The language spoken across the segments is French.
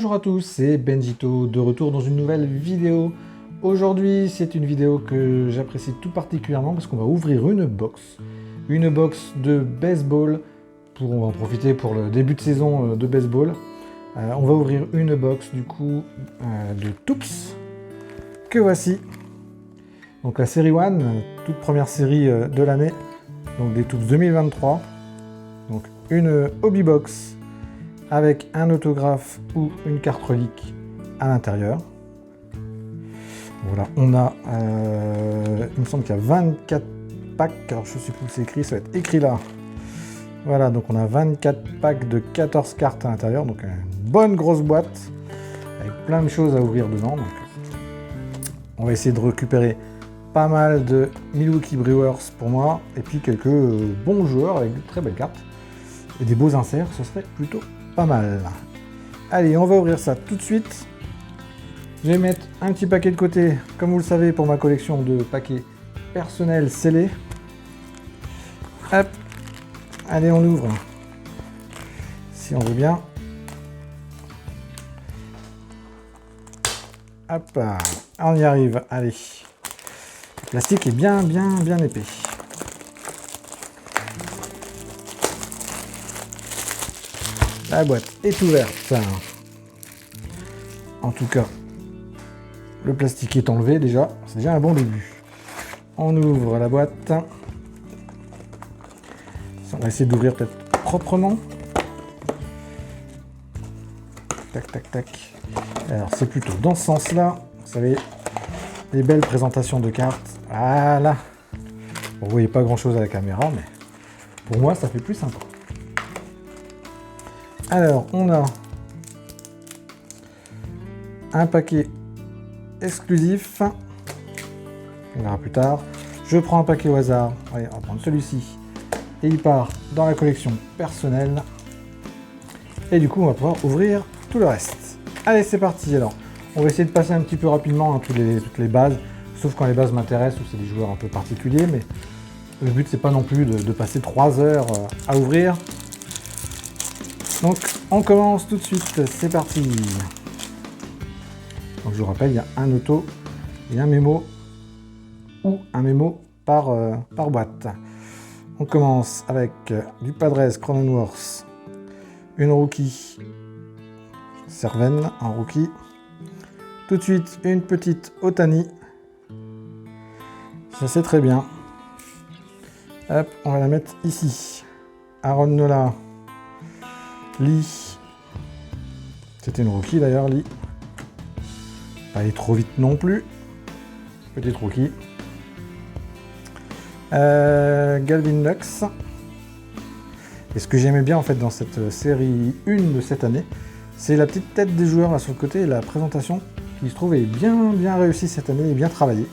Bonjour à tous, c'est Benjito, de retour dans une nouvelle vidéo. Aujourd'hui, c'est une vidéo que j'apprécie tout particulièrement parce qu'on va ouvrir une box de baseball. On va en profiter pour le début de saison de baseball. On va ouvrir une box du coup de Toops, que voici. Donc la série 1, toute première série de l'année, donc des Toops 2023. Donc une hobby box avec un autographe ou une carte relique à l'intérieur. Voilà, on a, il me semble qu'il y a 24 packs, alors je ne sais plus où c'est écrit, ça va être écrit là. Voilà, donc on a 24 packs de 14 cartes à l'intérieur, donc une bonne grosse boîte, avec plein de choses à ouvrir dedans. Donc, on va essayer de récupérer pas mal de Milwaukee Brewers pour moi, et puis quelques bons joueurs avec de très belles cartes, et des beaux inserts, ce serait plutôt pas mal. Allez, on va ouvrir ça tout de suite. Je vais mettre un petit paquet de côté, comme vous le savez, pour ma collection de paquets personnels scellés. Hop. Allez, on ouvre. Si on veut bien. Hop, on y arrive. Allez. Le plastique est bien épais. La boîte est ouverte. En tout cas, le plastique est enlevé déjà. C'est déjà un bon début. On ouvre la boîte. On va essayer d'ouvrir peut-être proprement. Tac, tac, tac. Alors, c'est plutôt dans ce sens-là. Vous savez, les belles présentations de cartes. Voilà. Bon, vous voyez pas grand-chose à la caméra, mais pour moi, ça fait plus sympa. Alors, on a un paquet exclusif. On verra plus tard. Je prends un paquet au hasard. Allez, on va prendre celui-ci. Et il part dans la collection personnelle. Et du coup, on va pouvoir ouvrir tout le reste. Allez, c'est parti. Alors, on va essayer de passer un petit peu rapidement toutes les bases. Sauf quand les bases m'intéressent ou c'est des joueurs un peu particuliers. Mais le but, c'est pas non plus de passer 3 heures à ouvrir. Donc, on commence tout de suite. C'est parti. Donc, je vous rappelle, il y a un auto et un mémo. Ou un mémo par boîte. On commence avec du Padres Cronenworth, une rookie, Serven en rookie. Tout de suite, une petite Ohtani. Ça c'est très bien. Hop, on va la mettre ici. Aaron Nola, Lee. C'était une rookie d'ailleurs, Lee. Pas aller trop vite non plus. Petite rookie. Galvin Lux. Et ce que j'aimais bien en fait dans cette série 1 de cette année, c'est la petite tête des joueurs là sur le côté et la présentation qui je trouve est bien réussie cette année et bien travaillée.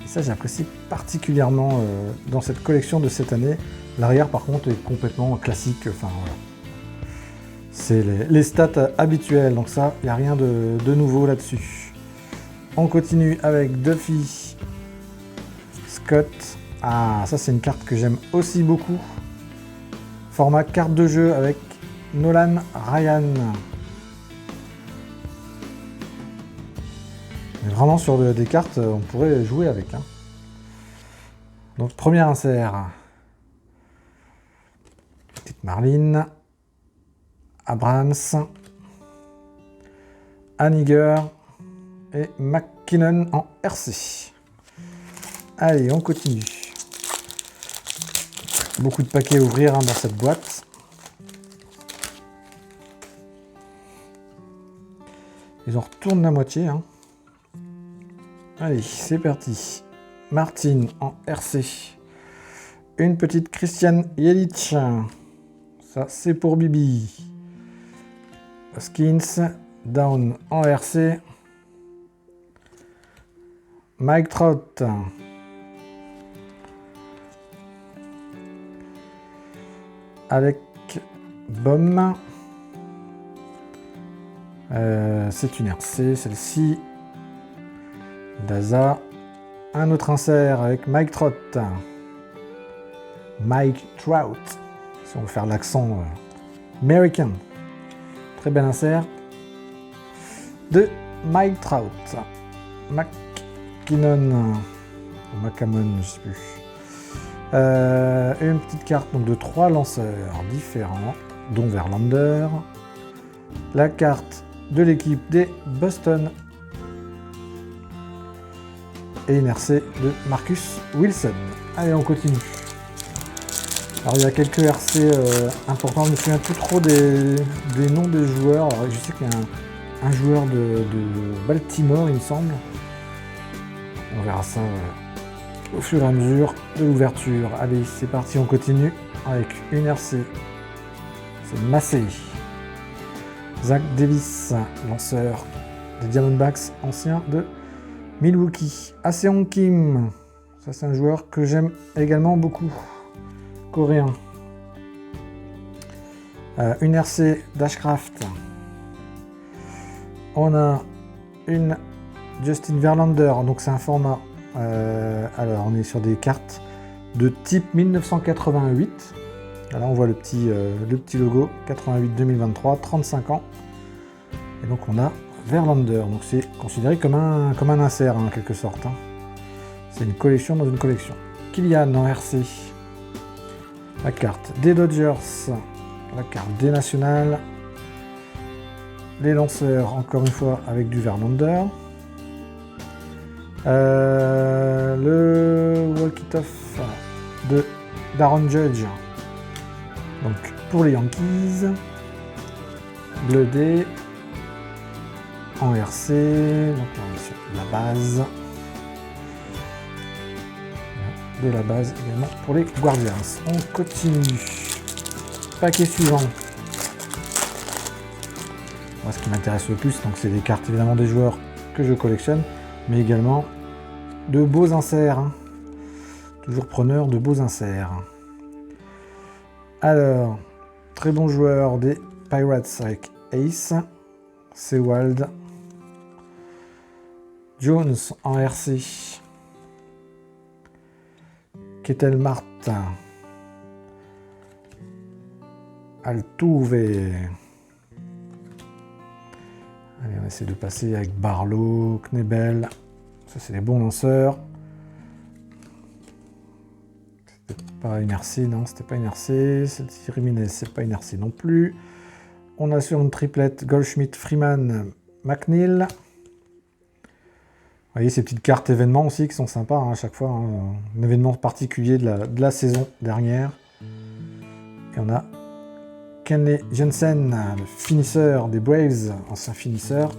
Et ça j'apprécie particulièrement dans cette collection de cette année. L'arrière par contre est complètement classique, enfin voilà. C'est les stats habituelles, donc ça, il n'y a rien de nouveau là-dessus. On continue avec Duffy, Scott. Ah, ça c'est une carte que j'aime aussi beaucoup. Format carte de jeu avec Nolan Ryan. Mais vraiment sur des cartes, on pourrait jouer avec. Hein. Donc premier insert. Petite Marlene. Abrams. Haniger. Et McKinnon en RC. Allez, on continue. Beaucoup de paquets à ouvrir dans cette boîte. Ils en retournent la moitié. Hein. Allez, c'est parti. Martin en RC. Une petite Christian Yelich. Ça, c'est pour Bibi. Skins. Down en RC. Mike Trout. Avec Bom. C'est une RC, celle-ci. Daza. Un autre insert avec Mike Trout. Mike Trout. Si on veut faire l'accent American. Très bel insert. de Mike Trout. McKinnon, ou McCammon, je sais plus. Et une petite carte donc, de 3 lanceurs différents, dont Verlander. La carte de l'équipe des Boston. Et une RC de Marcus Wilson. Allez, on continue. Alors, il y a quelques RC importants. Je me souviens plus trop des noms des joueurs. Alors, je sais qu'il y a un joueur de Baltimore, il me semble. On verra ça au fur et à mesure de l'ouverture. Allez, c'est parti, on continue avec une RC. C'est Massey. Zach Davis, lanceur des Diamondbacks, ancien de Milwaukee. Aseong Kim, ça c'est un joueur que j'aime également beaucoup. Coréen. Une RC d'Ashcraft. On a une Justin Verlander, donc c'est un format. Alors on est sur des cartes de type 1988. Là on voit le petit logo 88-2023, 35 ans. Et donc on a Verlander, donc c'est considéré comme un insert en quelque sorte. C'est une collection dans une collection. Kylian en RC. La carte des Dodgers, la carte des Nationals, les lanceurs, encore une fois, avec du Verlander. Le walkie-off de d'Aaron Judge, donc pour les Yankees. Bleudé en RC, donc là on est sur la base. De la base également pour les Guardians. On continue. Paquet suivant. Moi, ce qui m'intéresse le plus, donc c'est les cartes évidemment des joueurs que je collectionne, mais également de beaux inserts. Toujours preneur de beaux inserts. Alors, très bon joueur des Pirates avec Ace, Sewald, Jones en RC. Ketel Marte, Altuve. Allez, on essaie de passer avec Barlow, Knebel. Ça, c'est les bons lanceurs. C'était pas une RC, non, c'était pas une RC. Celle-ci, Riminez, c'est pas une RC non plus. On a sur une triplette Goldschmidt, Freeman, McNeil. Vous voyez ces petites cartes événements aussi qui sont sympas à chaque fois. Un événement particulier de la saison dernière. Et on a Kenley Jensen, le finisseur des Braves, ancien finisseur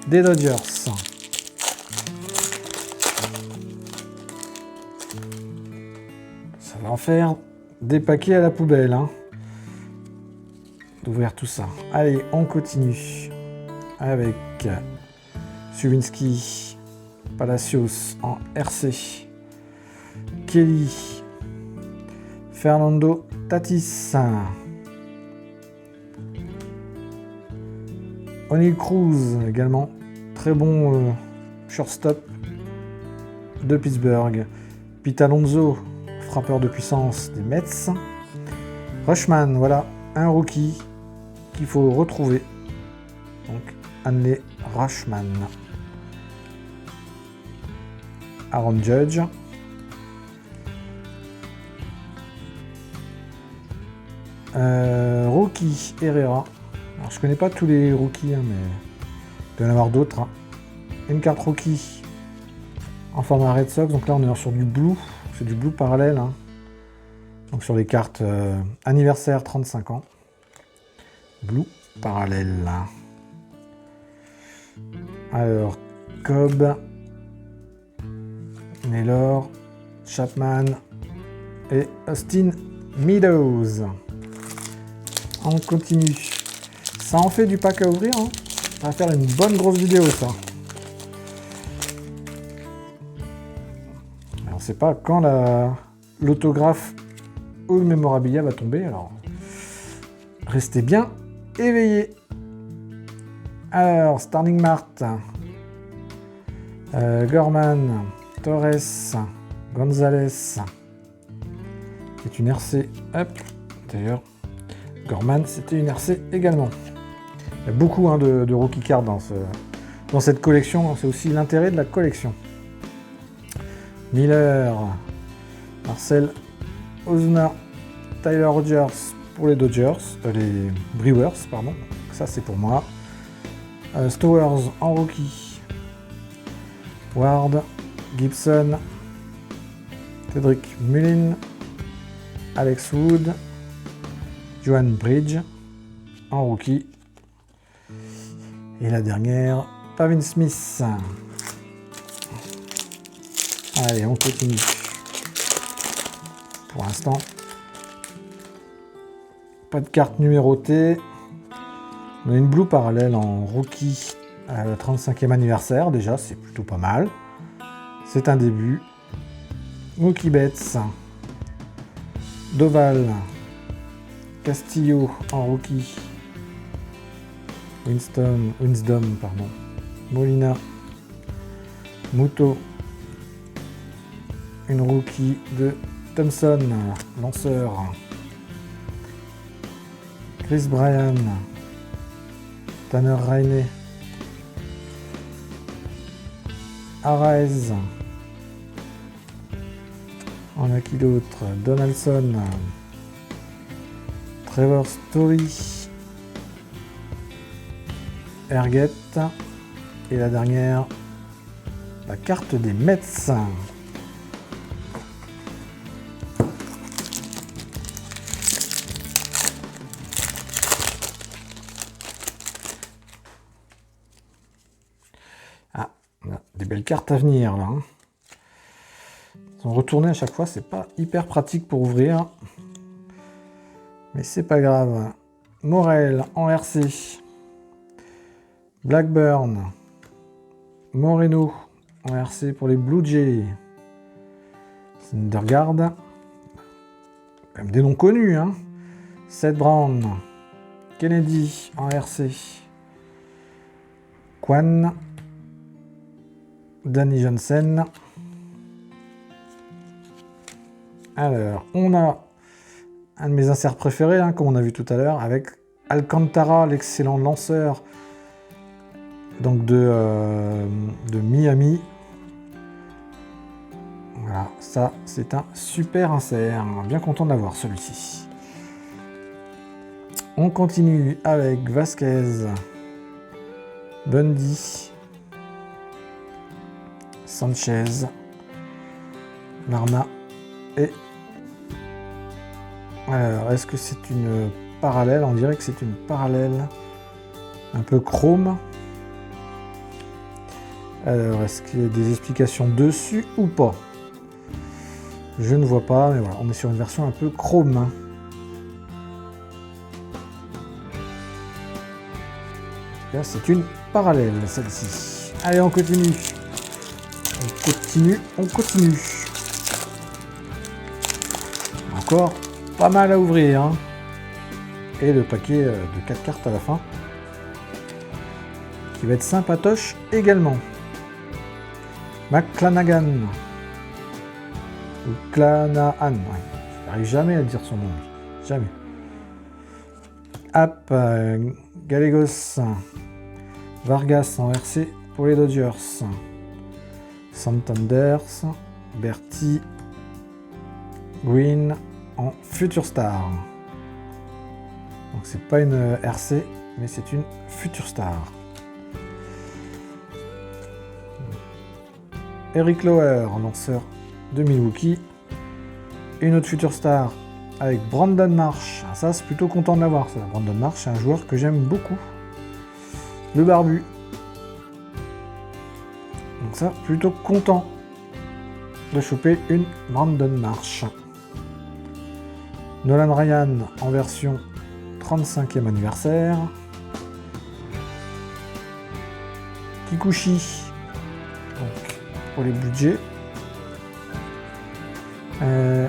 des Dodgers. Ça va en faire des paquets à la poubelle. D'ouvrir tout ça. Allez, on continue avec Suwinski. Palacios en RC. Kelly. Fernando Tatis. O'Neill Cruz également. Très bon shortstop de Pittsburgh. Pete Alonso, frappeur de puissance des Mets. Rutschman, voilà, un rookie qu'il faut retrouver. Donc, Hanley Rutschman. Aaron Judge. Rookie Herrera. Alors, je connais pas tous les rookies, mais il doit y en avoir d'autres. Une carte rookie en format Red Sox. Donc là, on est sur du blue. C'est du blue parallèle. Donc sur les cartes anniversaire 35 ans. Blue parallèle. Alors, Cobb. Naylor, Chapman et Austin Meadows. On continue. Ça en fait du pack à ouvrir. Ça va faire une bonne grosse vidéo, ça. Mais on ne sait pas quand l'autographe ou le mémorabilia va tomber. Alors, restez bien éveillés. Alors, Starling Marte, Gorman, Torres, Gonzalez, qui est une RC. Hop, d'ailleurs, Gorman, c'était une RC également. Il y a beaucoup de rookie cards dans cette collection. C'est aussi l'intérêt de la collection. Miller, Marcel Ozuna, Tyler Rogers pour les les Brewers, pardon. Ça c'est pour moi. Stowers en rookie. Ward, Gibson, Cedric Mullin, Alex Wood, Johan Bridge en rookie. Et la dernière, Pavin Smith. Allez, on continue. Pour l'instant, pas de carte numérotée. On a une Blue parallèle en rookie à le 35e anniversaire. Déjà, c'est plutôt pas mal. C'est un début. Mookie Betts. Doval. Castillo en rookie. Winsdom, pardon. Molina. Muto. Une rookie de Thompson, lanceur. Chris Bryan. Tanner Rainey. Arraez. On a qui d'autre? Donaldson. Trevor Story. Erget. Et la dernière, la carte des Mets. Ah, on a des belles cartes à venir là. Ils sont retournés à chaque fois, c'est pas hyper pratique pour ouvrir. Mais c'est pas grave. Morel en RC. Blackburn. Moreno en RC pour les Blue Jays. Syndergaard. Quand même des noms connus, hein. Seth Brown. Kennedy en RC. Kwan. Danny Johnson. Alors, on a un de mes inserts préférés, hein, comme on a vu tout à l'heure, avec Alcantara, l'excellent lanceur donc de Miami. Voilà, ça c'est un super insert. Bien content d'avoir celui-ci. On continue avec Vasquez, Bundy, Sanchez, Larna et... Alors, est-ce que c'est une parallèle? On dirait que c'est une parallèle un peu chrome. Alors, est-ce qu'il y a des explications dessus ou pas? Je ne vois pas, mais voilà, on est sur une version un peu chrome. Là, c'est une parallèle, celle-ci. Allez, on continue. On continue. Encore pas mal à ouvrir, hein. Et le paquet de 4 cartes à la fin, qui va être sympatoche également. McClanahan. Ou Clanahan, ouais. J'arrive jamais à dire son nom, jamais. App, Gallegos, Vargas en RC pour les Dodgers. Santanders, Berti, Green en Future Star. Donc c'est pas une RC, mais c'est une Future Star. Eric Lauer, lanceur de Milwaukee. Une autre Future Star avec Brandon Marsh. Ça, c'est plutôt content de l'avoir. Ça. Brandon Marsh, c'est un joueur que j'aime beaucoup. Le barbu. Donc ça, plutôt content de choper une Brandon Marsh. Nolan Ryan en version 35e anniversaire. Kikuchi, donc pour les budgets.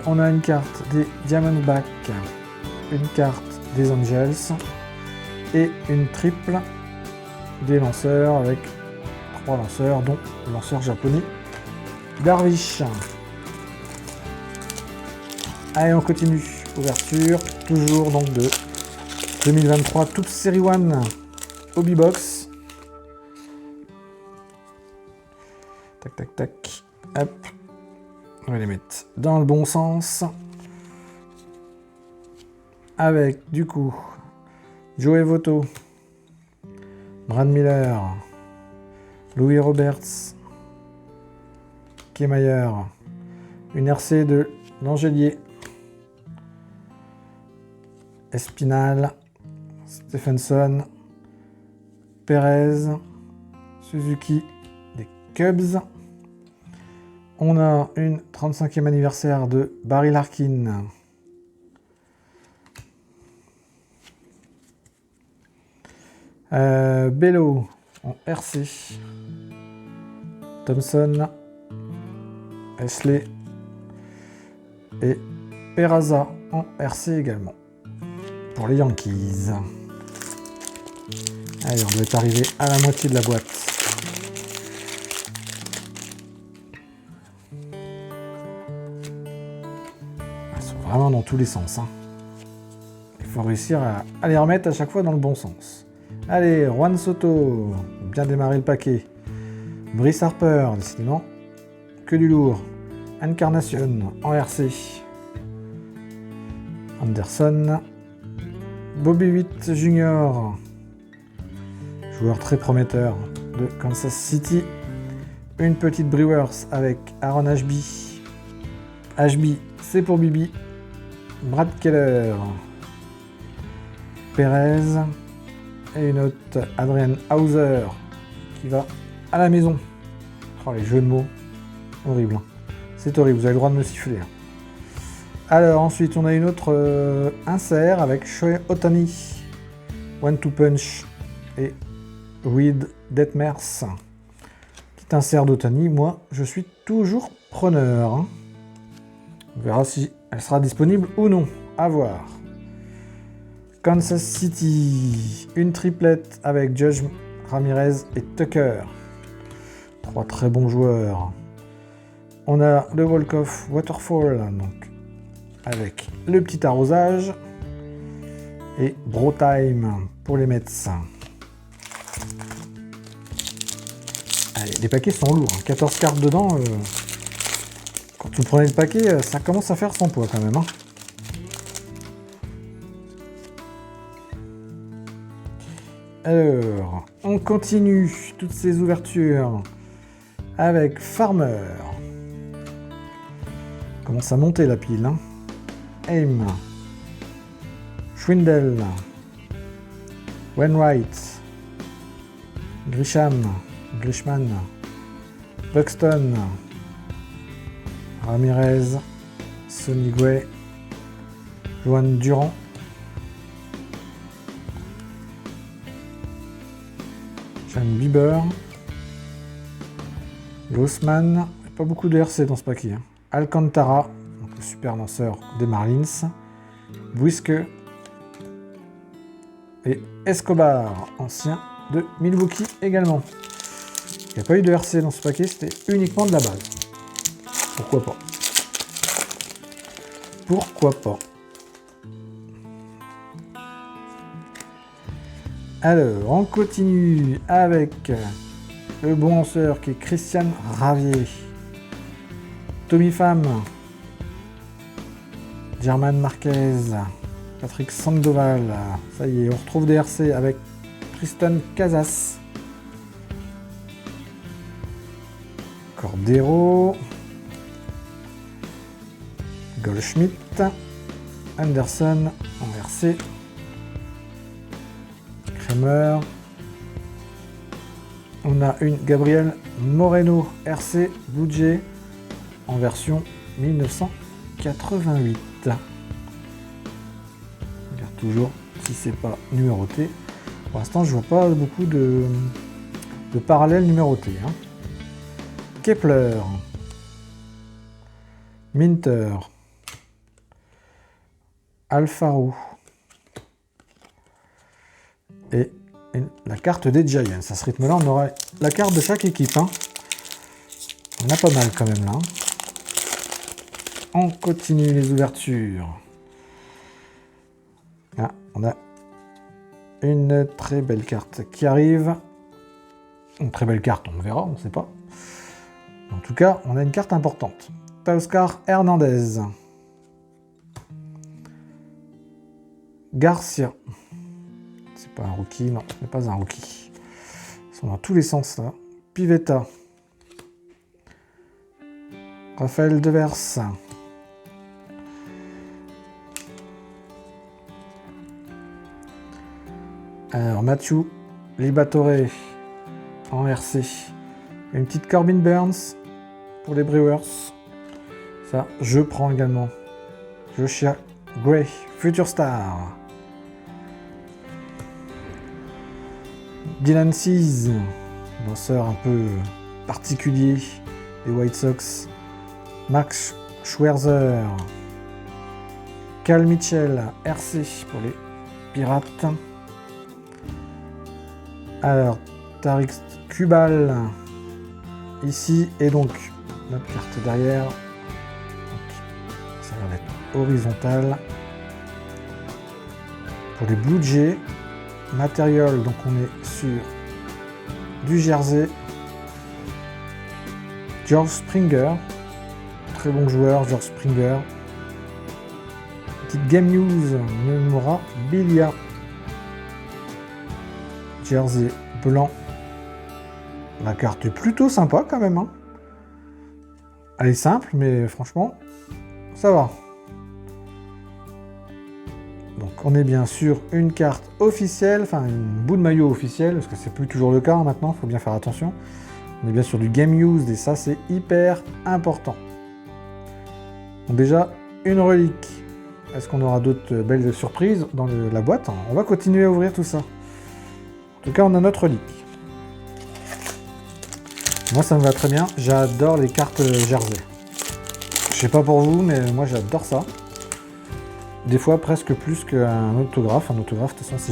On a une carte des Diamondbacks, une carte des Angels et une triple des lanceurs avec 3 lanceurs, dont le lanceur japonais Darvish. Allez, on continue. Ouverture, toujours donc de 2023, toute série 1 Hobby Box. Tac, tac. Hop. On va les mettre dans le bon sens. Avec, du coup, Joey Votto, Brad Miller, Louis Roberts, Kemayer, une RC de Langelier, Espinal, Stephenson, Perez, Suzuki, des Cubs. On a une 35e anniversaire de Barry Larkin. Bello en RC. Thompson, Esley et Peraza en RC également. Pour les Yankees. Allez, on doit être arrivé à la moitié de la boîte. Elles sont vraiment dans tous les sens. Hein. Il faut réussir à les remettre à chaque fois dans le bon sens. Allez, Juan Soto, bien démarrer le paquet. Bryce Harper, décidément, que du lourd. Encarnacion en RC. Anderson. Bobby Witt Jr., joueur très prometteur de Kansas City. Une petite Brewers avec Aaron Ashby. Ashby, c'est pour Bibi. Brad Keller. Perez. Et une autre, Adrian Hauser, qui va à la maison. Oh, les jeux de mots, horrible. Hein. C'est horrible, vous avez le droit de me siffler. Hein. Alors, ensuite, on a une autre insert avec Shohei Ohtani, One-Two Punch et Reed Detmers. Petit insert d'Ohtani, moi, je suis toujours preneur. Hein. On verra si elle sera disponible ou non. À voir. Kansas City, une triplette avec Judge, Ramirez et Tucker. Trois très bons joueurs. On a le Walk-Off Waterfall, donc, avec le petit arrosage. Et Bro Time pour les Mets. Allez, les paquets sont lourds. 14 cartes dedans. Quand vous prenez le paquet, ça commence à faire son poids quand même. Hein. Alors, on continue toutes ces ouvertures avec Farmer. Commence à monter la pile. Hein. Aim. Schwindel. Wainwright. Grishman. Buxton. Ramirez. Sonny Gray. Joan Durand. Sean Bieber. Grossman. Pas beaucoup de RC dans ce paquet. Hein. Alcantara, donc le super lanceur des Marlins. Buisque. Et Escobar, ancien de Milwaukee également. Il n'y a pas eu de RC dans ce paquet, c'était uniquement de la base. Pourquoi pas? Pourquoi pas? Alors, on continue avec le bon lanceur qui est Christian Ravier. Tommy Pham. German Marquez. Patrick Sandoval. Ça y est, on retrouve des RC avec Tristan Casas. Cordero. Goldschmidt. Anderson en RC. Kramer. On a une Gabriel Moreno RC Blue Jay en version 1988. On regarde toujours si c'est pas numéroté. Pour l'instant, je vois pas beaucoup de parallèles numérotés. Hein. Kepler. Minter. Alfaro. Et la carte des Giants. À ce rythme-là, on aura la carte de chaque équipe. Hein. On a pas mal quand même là. On continue les ouvertures. Ah, on a une très belle carte qui arrive. Une très belle carte, on verra, on ne sait pas. En tout cas, on a une carte importante. Teoscar Hernandez. Garcia. C'est pas un rookie, non, ce n'est pas un rookie. Ils sont dans tous les sens là. Pivetta. Raphaël Devers. Alors Matthew Liberatore en RC. Une petite Corbin Burns pour les Brewers. Ça, je prends également. Joshua Gray, Future Star. Dylan Cease, lanceur un peu particulier des White Sox. Max Scherzer. Cal Mitchell, RC pour les Pirates. Alors, Tariq Kubal, ici, et donc notre carte derrière. Donc, ça va être horizontal. Pour les Blue Jays, matériel, donc on est sur du jersey. George Springer, très bon joueur, George Springer. Petite Game News, Memorabilia. Jersey blanc. La carte est plutôt sympa quand même. Hein. Elle est simple, mais franchement, ça va. Donc on est bien sur une carte officielle, enfin une bout de maillot officielle, parce que c'est plus toujours le cas hein, maintenant, il faut bien faire attention. On est bien sur du game used et ça c'est hyper important. Donc déjà, une relique. Est-ce qu'on aura d'autres belles surprises dans la boîte? On va continuer à ouvrir tout ça. En tout cas, on a notre relique. Moi, ça me va très bien. J'adore les cartes jersey. Je sais pas pour vous, mais moi, j'adore ça. Des fois, presque plus qu'un autographe. Un autographe, de toute façon,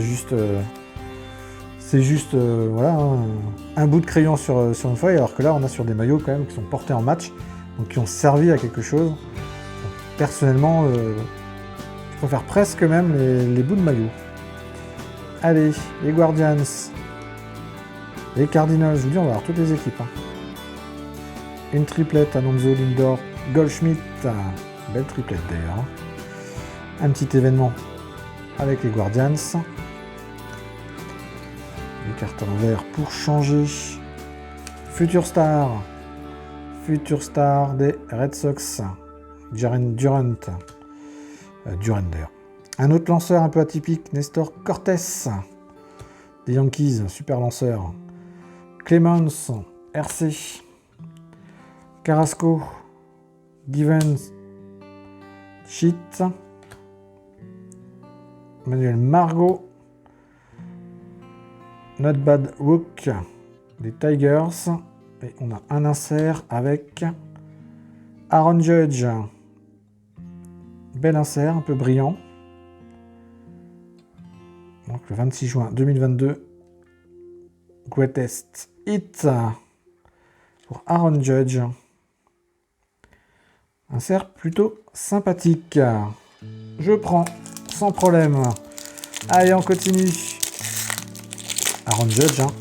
c'est juste, voilà, hein, un bout de crayon sur une feuille, alors que là, on a sur des maillots quand même qui sont portés en match, donc qui ont servi à quelque chose. Donc, personnellement, je préfère presque même les bouts de maillot. Allez, les Guardians, les Cardinals, je vous dis, on va avoir toutes les équipes. Hein. Une triplette, Alonso, Lindor, Goldschmidt, belle triplette d'ailleurs. Un petit événement avec les Guardians. Les cartes à l'envers pour changer. Future Star des Red Sox, Jaren Durant d'ailleurs. Un autre lanceur un peu atypique, Nestor Cortés, des Yankees, super lanceur. Clemens, RC. Carrasco, Givens, Cheat. Manuel Margot. Not Bad Rook, des Tigers. Et on a un insert avec Aaron Judge. Bel insert, un peu brillant. Donc le 26 juin 2022, Greatest Hit pour Aaron Judge. Insert plutôt sympathique. Je prends sans problème. Allez, on continue. Aaron Judge, hein,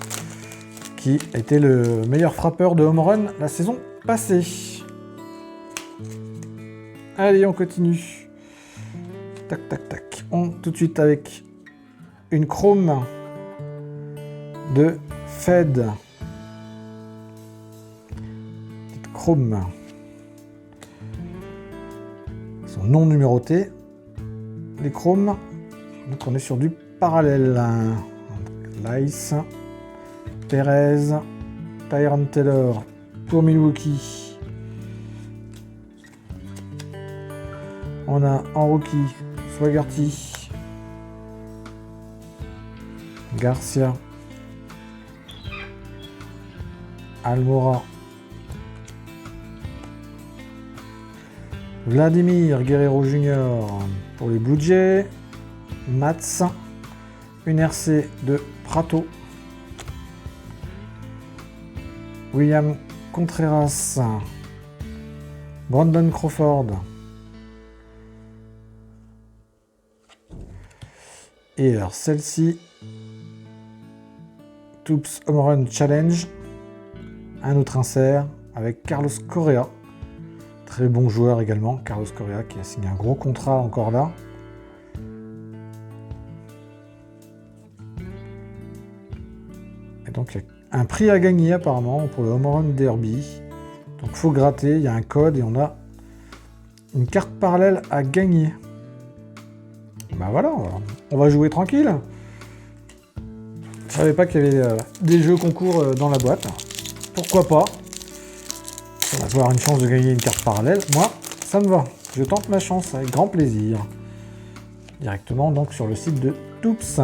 qui était le meilleur frappeur de home run la saison passée. Allez, on continue. Tac, tac, tac. On tout de suite avec une chrome de Fed. Petite chrome. Ils sont non numérotés. Les chromes. Donc on est sur du parallèle. Lice. Perez. Tyrone Taylor pour Milwaukee. On a en rookie Swaggerty. Garcia, Almora, Vladimir Guerrero Jr. pour les Blue Jays, Mats, une RC de Prato, William Contreras, Brandon Crawford, et alors celle-ci, Toops Home Run Challenge, un autre insert avec Carlos Correa. Très bon joueur également, Carlos Correa, qui a signé un gros contrat encore là. Et donc il y a un prix à gagner apparemment pour le Home Run Derby. Donc il faut gratter, il y a un code et on a une carte parallèle à gagner. Bah voilà, on va jouer tranquille. Je savais pas qu'il y avait des jeux concours dans la boîte. Pourquoi pas? On va avoir une chance de gagner une carte parallèle. Moi, ça me va. Je tente ma chance avec grand plaisir. Directement donc sur le site de Toops.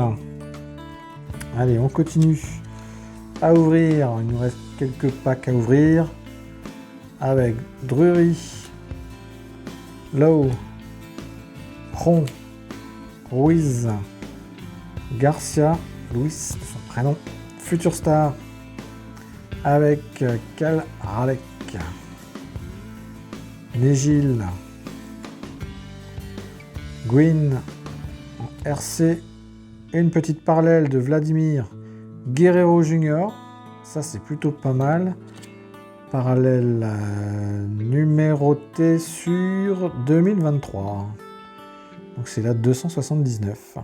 Allez, on continue à ouvrir. Il nous reste quelques packs à ouvrir. Avec Drury, Lowe, Ron, Ruiz, Garcia, Luis, son prénom, Future Star, avec Cal Ralek, Negil, Gwyn en RC, une petite parallèle de Vladimir Guerrero Jr. Ça c'est plutôt pas mal. Parallèle numéroté sur 2023. Donc c'est la 279.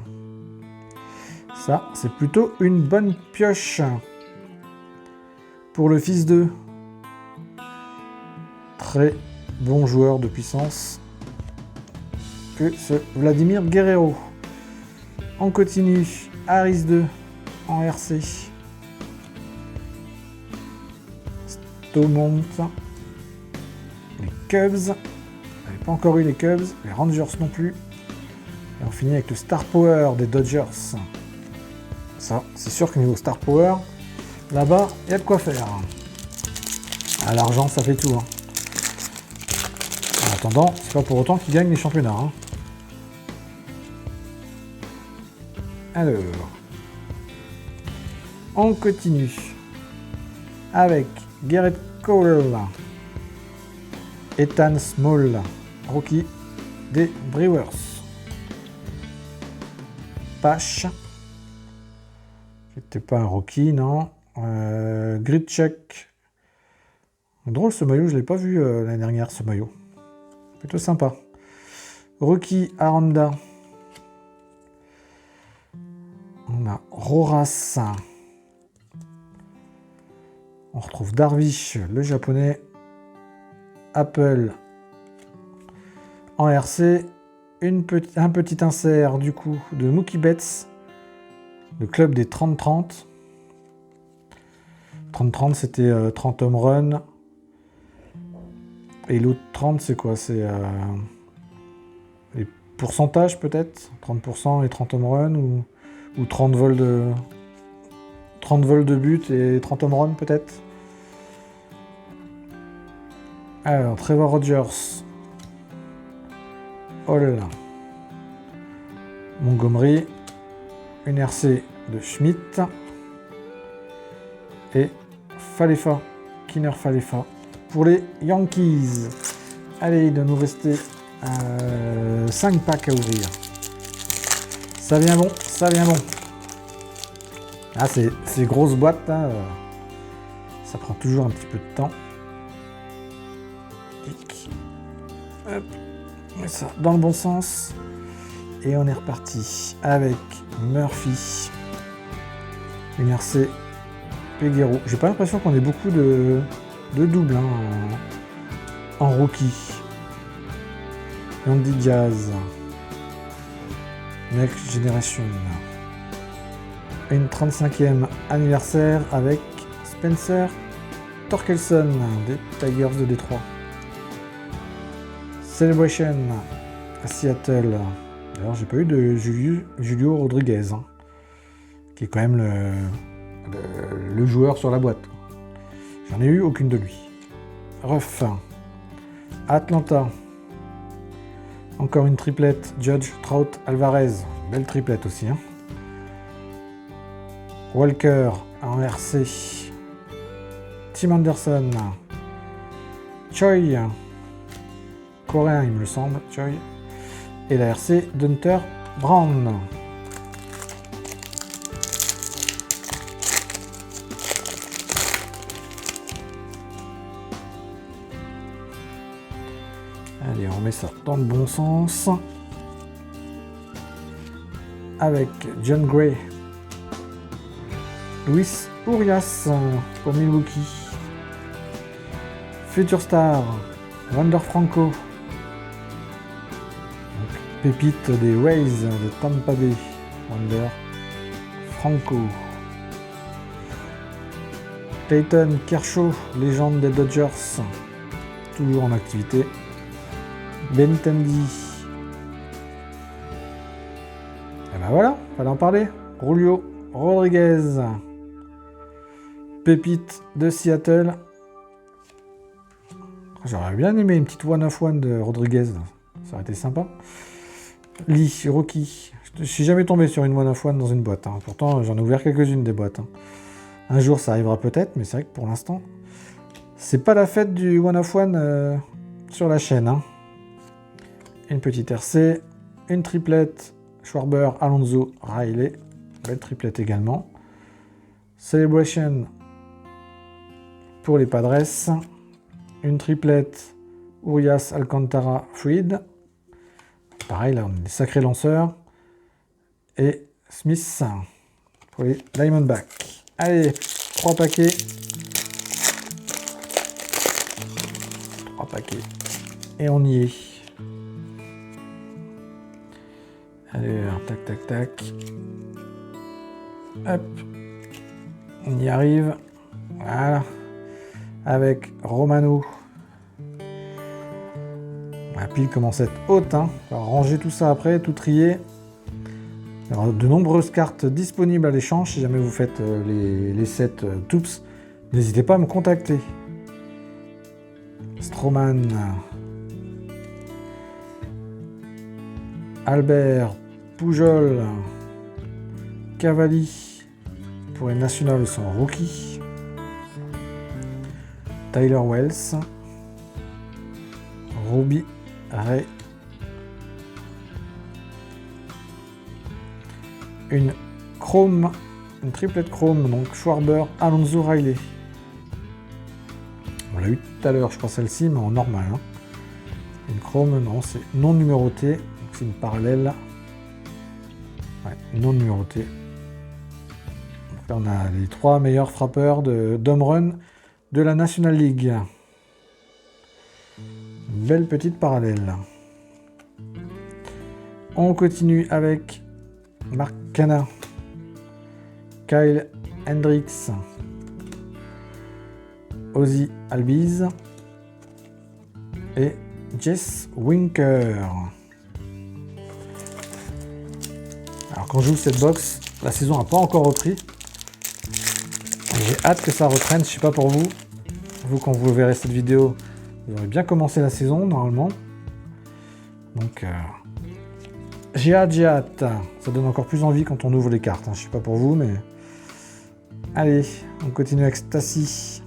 Ça, c'est plutôt une bonne pioche. Pour le fils de très bon joueur de puissance que ce Vladimir Guerrero. On continue. Harris 2 en RC. Monte. Les Cubs, on n'avait pas encore eu les Cubs, les Rangers non plus. Et on finit avec le Star Power des Dodgers. Ça, c'est sûr que niveau Star Power, là-bas, il y a de quoi faire. Ah, l'argent, ça fait tout. Hein. En attendant, c'est pas pour autant qu'ils gagnent les championnats. Hein. Alors, on continue avec Garrett Cole, Ethan Small, rookie des Brewers. Pache, c'était pas un rookie, non. Gritchek, drôle ce maillot, je l'ai pas vu l'année dernière ce maillot. Plutôt sympa. Rookie Aranda. On a Roras. On retrouve Darvish, le japonais. Apple en RC. Un petit insert du coup de Mookie Betts, le club des 30-30. 30-30 c'était 30 home run. Et l'autre 30 c'est quoi? C'est les pourcentages peut-être? 30% et 30 home run ou 30 vols de 30 vols de but et 30 home run peut-être? Alors, Trevor Rogers. Oh là là. Montgomery. Une RC de Schmidt. Et Falefa. Kiner Falefa. Pour les Yankees. Allez, il doit nous rester 5 packs à ouvrir. Ça vient bon, ça vient bon. Ah, ces grosses boîtes, là, ça prend toujours un petit peu de temps. Hop, on met ça dans le bon sens. Et on est reparti avec Murphy. Une RC Peguero. J'ai pas l'impression qu'on ait beaucoup de doubles hein, en rookie. Yandy Diaz. Next Generation. Une 35e anniversaire avec Spencer Torkelson des Tigers de Détroit. Celebration à Seattle. Alors j'ai pas eu de Julio Rodriguez, hein, qui est quand même le joueur sur la boîte. J'en ai eu aucune de lui. Ref. Atlanta. Encore une triplette. Judge, Trout, Alvarez. Belle triplette aussi. Hein. Walker en RC. Tim Anderson. Choi. Coréen, il me semble. Choi. Et la RC d'Hunter Brown. Allez, on met ça dans le bon sens. Avec John Gray. Luis Urias pour Milwaukee. Future Star. Wander Franco. Donc, pépite des Rays de Tampa Bay. Wander Franco. Clayton Kershaw, légende des Dodgers. Toujours en activité. Benintendi. Et ben voilà, fallait en parler. Julio Rodriguez. Pépite de Seattle. J'aurais bien aimé une petite one-of-one de Rodriguez. Ça aurait été sympa. Lee, Rocky. Je suis jamais tombé sur une one-of-one dans une boîte. Hein. Pourtant, j'en ai ouvert quelques-unes des boîtes. Hein. Un jour, ça arrivera peut-être, mais c'est vrai que pour l'instant, c'est pas la fête du one-of-one sur la chaîne. Hein. Une petite RC, une triplette, Schwarber, Alonso, Riley. Belle triplette également. Celebration pour les Padres. Une triplette, Urias, Alcantara, Fried. Pareil, là, on a des sacrés lanceurs. Et Smith pour les Diamondbacks. Allez, 3 paquets. 3 paquets. Et on y est. Allez, tac, tac, tac. Hop. On y arrive. Voilà. Avec Romano. La pile commence à être haute. Hein. On va ranger tout ça après, tout trier. Il y aura de nombreuses cartes disponibles à l'échange. Si jamais vous faites les sets Toops, n'hésitez pas à me contacter. Stroman. Albert. Pujol. Cavalli. Pour les Nationals, sont rookie. Tyler Wells. Robbie Ray. Une chrome, une triplette chrome, donc Schwarber, Alonso, Riley. On l'a eu tout à l'heure, je crois celle-ci, mais en normal. Hein. Une chrome, non, c'est non numéroté, donc c'est une parallèle. Ouais, non numéroté. Donc là, on a les 3 meilleurs frappeurs d'home run de la National League. Une belle petite parallèle. On continue avec Mark Canha, Kyle Hendricks, Ozzy Albies et Jess Winker. Alors quand j'ouvre cette box, la saison n'a pas encore repris. J'ai hâte que ça reprenne, je sais pas pour vous. Vous, quand vous verrez cette vidéo, vous aurez bien commencé la saison normalement. Donc j'ai hâte. Ça donne encore plus envie quand on ouvre les cartes. Hein. Je sais pas pour vous, mais... Allez, on continue avec Stassi.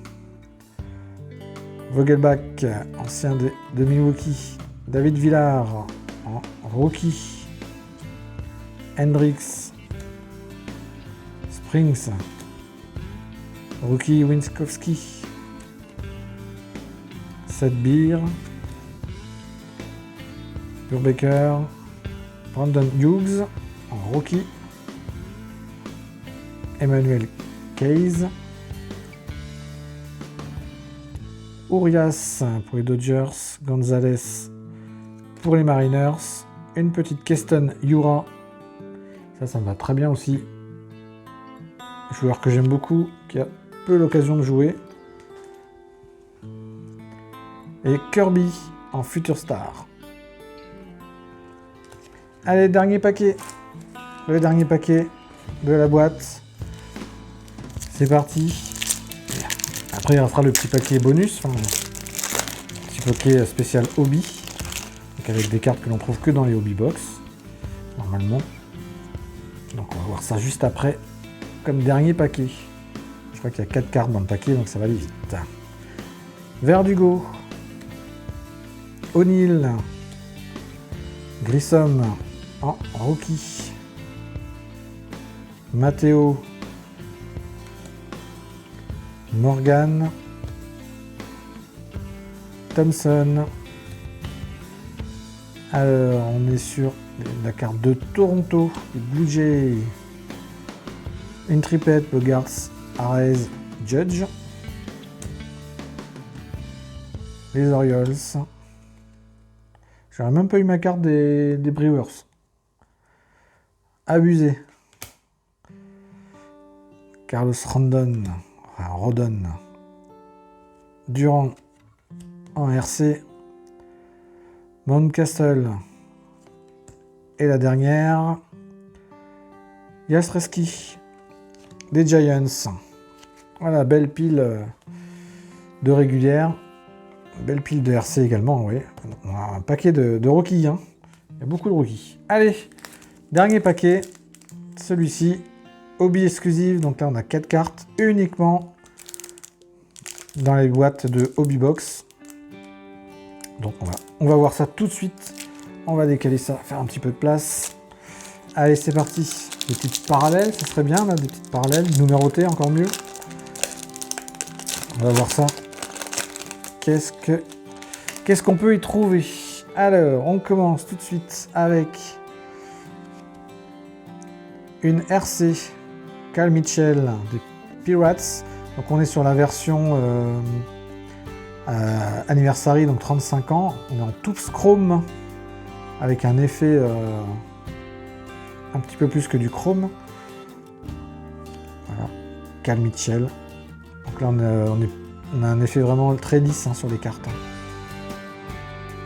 Vogelbach, ancien de Milwaukee. David Villar, en rookie. Hendricks. Springs. Rookie Winskowski. Seth Beer. Burbaker. Brandon Hughes en rookie. Emmanuel Case. Urias pour les Dodgers. Gonzalez pour les Mariners. Une petite Keston Yura. Ça me va très bien aussi. Joueur que j'aime beaucoup, qui a peu l'occasion de jouer. Et Kirby en Future Star. Allez, dernier paquet. Le dernier paquet de la boîte. C'est parti. Après, il fera le petit paquet bonus. Enfin, petit paquet spécial hobby. Donc avec des cartes que l'on trouve que dans les hobby box. Normalement. Donc on va voir ça juste après. Comme dernier paquet. Je crois qu'il y a 4 cartes dans le paquet, donc ça va aller vite. Verdugo. O'Neill. Grissom en rookie. Matteo. Morgan. Thompson. Alors, on est sur la carte de Toronto, les Blue Jays, une triplette, Bogaerts, Arraez, Judge, les Orioles. J'aurais même pas eu ma carte des Brewers. Abusé. Carlos Rodon, Durant en RC, Mountcastle et la dernière, Yastrzemski des Giants. Voilà, belle pile de régulière, belle pile de RC également, oui. On a un paquet de rookies, hein. Il y a beaucoup de rookies. Allez, dernier paquet, celui-ci, hobby exclusive, donc là on a 4 cartes uniquement dans les boîtes de Hobby Box. Donc on va voir ça tout de suite. On va décaler ça, faire un petit peu de place. Allez, c'est parti. Des petites parallèles, ça serait bien là, des petites parallèles, numérotées encore mieux. On va voir ça. Qu'est-ce qu'on peut y trouver? Alors, on commence tout de suite avec une RC Cal Mitchell des Pirates. Donc on est sur la version Anniversary, donc 35 ans. On est en Toops Chrome avec un effet un petit peu plus que du chrome. Voilà, Cal Mitchell. Donc là on a un effet vraiment très lisse, hein, sur les cartes.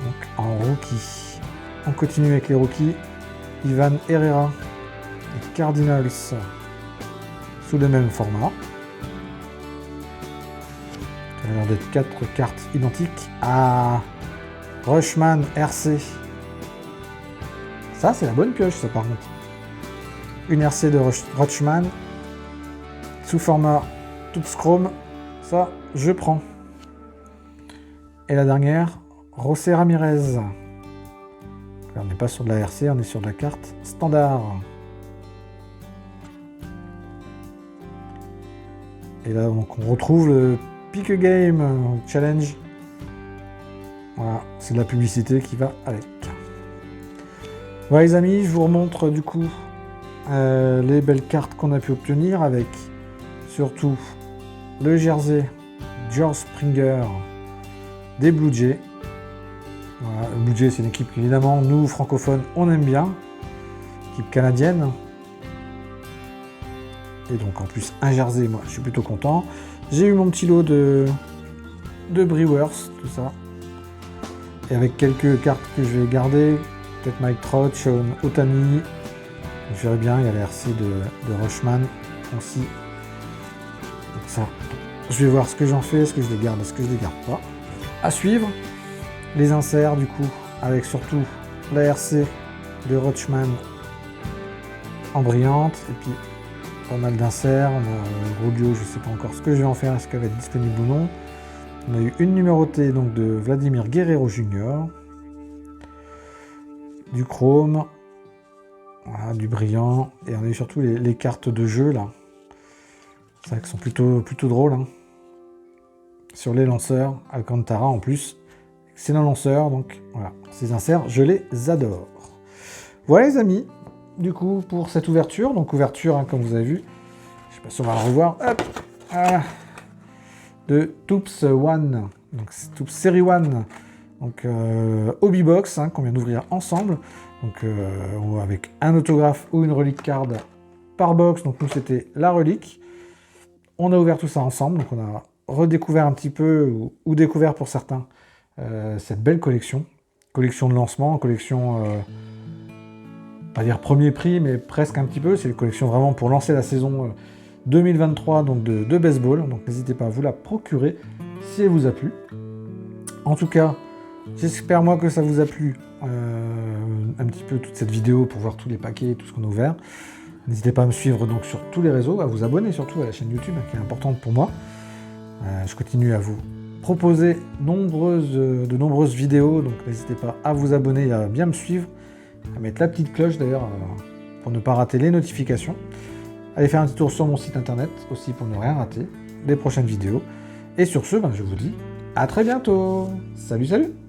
Donc en rookie. On continue avec les rookies. Ivan Herrera des Cardinals sous le même format. Ça a l'air d'être 4 cartes identiques. Ah, Rushman RC. Ça, c'est la bonne pioche, ça, par contre. Une RC de Rushman sous format Toops Chrome. Ça, je prends. Et la dernière, José Ramirez. Là, on n'est pas sur de la RC, on est sur de la carte standard. Et là, donc, on retrouve le Pick a Game Challenge. Voilà, c'est de la publicité qui va avec. Voilà les amis, je vous remontre du coup les belles cartes qu'on a pu obtenir avec surtout le jersey George Springer des Blue Jays. Voilà, le Blue Jays, c'est une équipe qu'évidemment nous francophones on aime bien, équipe canadienne. Et donc en plus un jersey, moi je suis plutôt content. J'ai eu mon petit lot de Brewers, tout ça. Et avec quelques cartes que je vais garder, peut-être Mike Trout, Sean Ohtani. Je verrai bien, il y a la RC de Rushman aussi. Donc ça, je vais voir ce que j'en fais, est-ce que je les garde, est-ce que je les garde pas. À suivre, les inserts du coup, avec surtout la RC de Rushman en brillante, et puis pas mal d'inserts, on a Rodeo, je ne sais pas encore ce que je vais en faire, est-ce qu'elle va être disponible ou non. On a eu une numérotée donc de Vladimir Guerrero Jr. Du chrome, voilà, du brillant, et on a eu surtout les cartes de jeu là. C'est vrai qu'elles sont plutôt drôles, hein. Sur les lanceurs, Alcantara en plus, excellent lanceur, donc voilà, ces inserts, je les adore. Voilà les amis, du coup pour cette ouverture, donc ouverture, hein, comme vous avez vu, je sais pas si on va la revoir, hop, de Toops One, donc Toops Série One, donc Hobby Box, hein, qu'on vient d'ouvrir ensemble, donc avec un autographe ou une relique card par box, donc nous c'était la relique. On a ouvert tout ça ensemble, donc on a redécouvert un petit peu, ou découvert pour certains, cette belle collection de lancement, collection, pas dire premier prix, mais presque un petit peu, c'est une collection vraiment pour lancer la saison 2023 donc de baseball, donc n'hésitez pas à vous la procurer si elle vous a plu. En tout cas, j'espère moi que ça vous a plu, un petit peu toute cette vidéo pour voir tous les paquets, tout ce qu'on a ouvert. N'hésitez pas à me suivre donc sur tous les réseaux, à vous abonner surtout à la chaîne YouTube qui est importante pour moi. Je continue à vous proposer de nombreuses vidéos, donc n'hésitez pas à vous abonner et à bien me suivre, à mettre la petite cloche d'ailleurs pour ne pas rater les notifications. Allez faire un petit tour sur mon site internet aussi pour ne rien rater des prochaines vidéos. Et sur ce, je vous dis à très bientôt. Salut, salut!